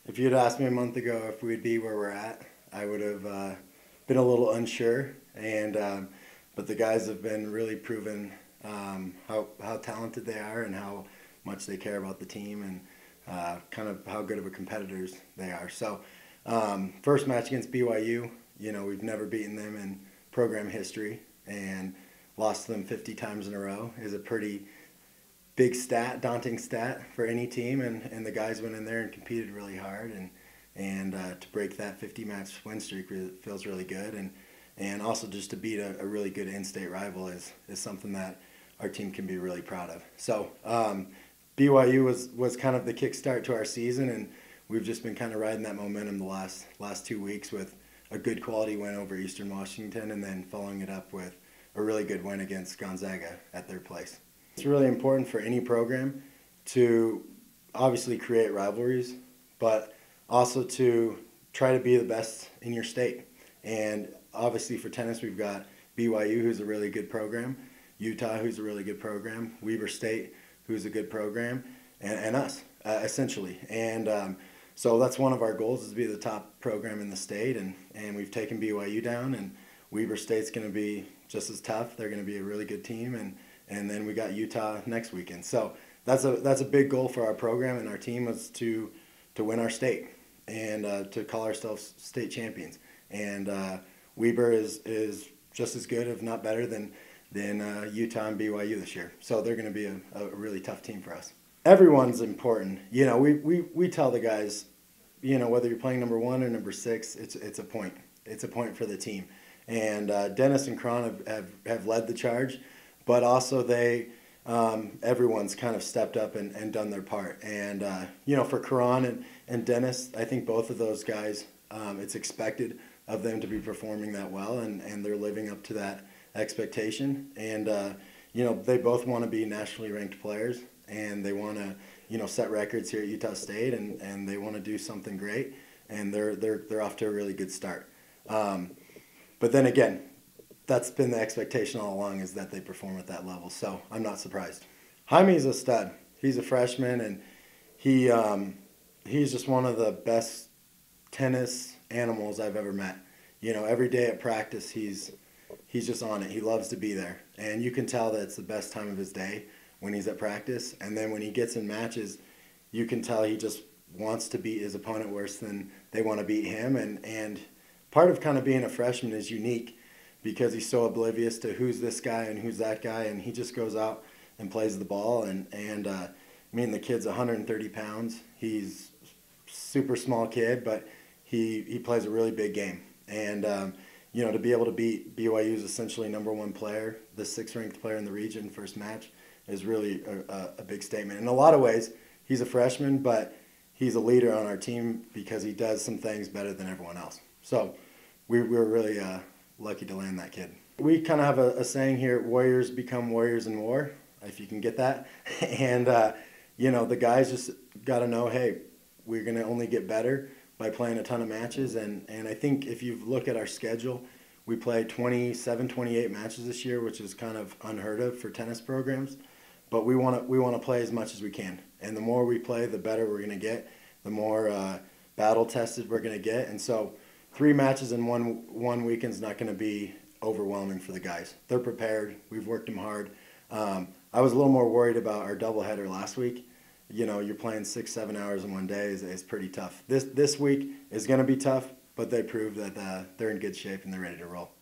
If you'd asked me a month ago if we'd be where we're at, I would have been a little unsure. But the guys have been really proven how talented they are and how much they care about the team and kind of how good of a competitors they are. So first match against BYU, we've never beaten them in program history, and lost them 50 times in a row is a pretty big stat, daunting stat for any team, and the guys went in there and competed really hard, and to break that 50-match win streak feels really good, and also just to beat a really good in-state rival is something that our team can be really proud of. So BYU was kind of the kickstart to our season, and we've just been kind of riding that momentum the last 2 weeks with a good quality win over Eastern Washington, and then following it up with a really good win against Gonzaga at their place. It's really important for any program to obviously create rivalries, but also to try to be the best in your state. And obviously for tennis, we've got BYU, who's a really good program, Utah, who's a really good program, Weber State, who's a good program, and us, essentially. And so that's one of our goals, is to be the top program in the state, and we've taken BYU down, and Weber State's going to be just as tough. They're going to be a really good team, and then we got Utah next weekend. So that's a big goal for our program and our team, is to win our state and to call ourselves state champions. And Weber is just as good, if not better, than Utah and BYU this year. So they're going to be a really tough team for us. Everyone's important. We tell the guys, whether you're playing number 1 or number 6, it's a point. It's a point for the team. And Dennis and Cron have led the charge, but also everyone's kind of stepped up and done their part. And for Cron and Dennis, I think both of those guys, it's expected of them to be performing that well, and they're living up to that expectation. And they both want to be nationally ranked players, and they want to set records here at Utah State, and they want to do something great, and they're off to a really good start. But then again, that's been the expectation all along, is that they perform at that level. So I'm not surprised. Jaime's a stud. He's a freshman, and he's just one of the best tennis animals I've ever met. Every day at practice, he's just on it. He loves to be there, and you can tell that it's the best time of his day when he's at practice. And then when he gets in matches, you can tell he just wants to beat his opponent worse than they want to beat him. And part of kind of being a freshman is unique, because he's so oblivious to who's this guy and who's that guy, and he just goes out and plays the ball. And the kid's 130 pounds. He's a super small kid, but he plays a really big game. And to be able to beat BYU's essentially number 1 player, the 6th ranked player in the region, first match, is really a big statement. In a lot of ways, he's a freshman, but he's a leader on our team because he does some things better than everyone else. So we're really lucky to land that kid. We kind of have a saying here: warriors become warriors in war, if you can get that. And the guys just got to know, hey, we're going to only get better by playing a ton of matches. And I think if you look at our schedule, we played 27, 28 matches this year, which is kind of unheard of for tennis programs. But we want to play as much as we can. And the more we play, the better we're going to get, the more battle-tested we're going to get. And so 3 matches in one weekend's not going to be overwhelming for the guys. They're prepared. We've worked them hard. I was a little more worried about our doubleheader last week. You're playing 6-7 hours in one day is pretty tough. This week is going to be tough, but they proved that they're in good shape and they're ready to roll.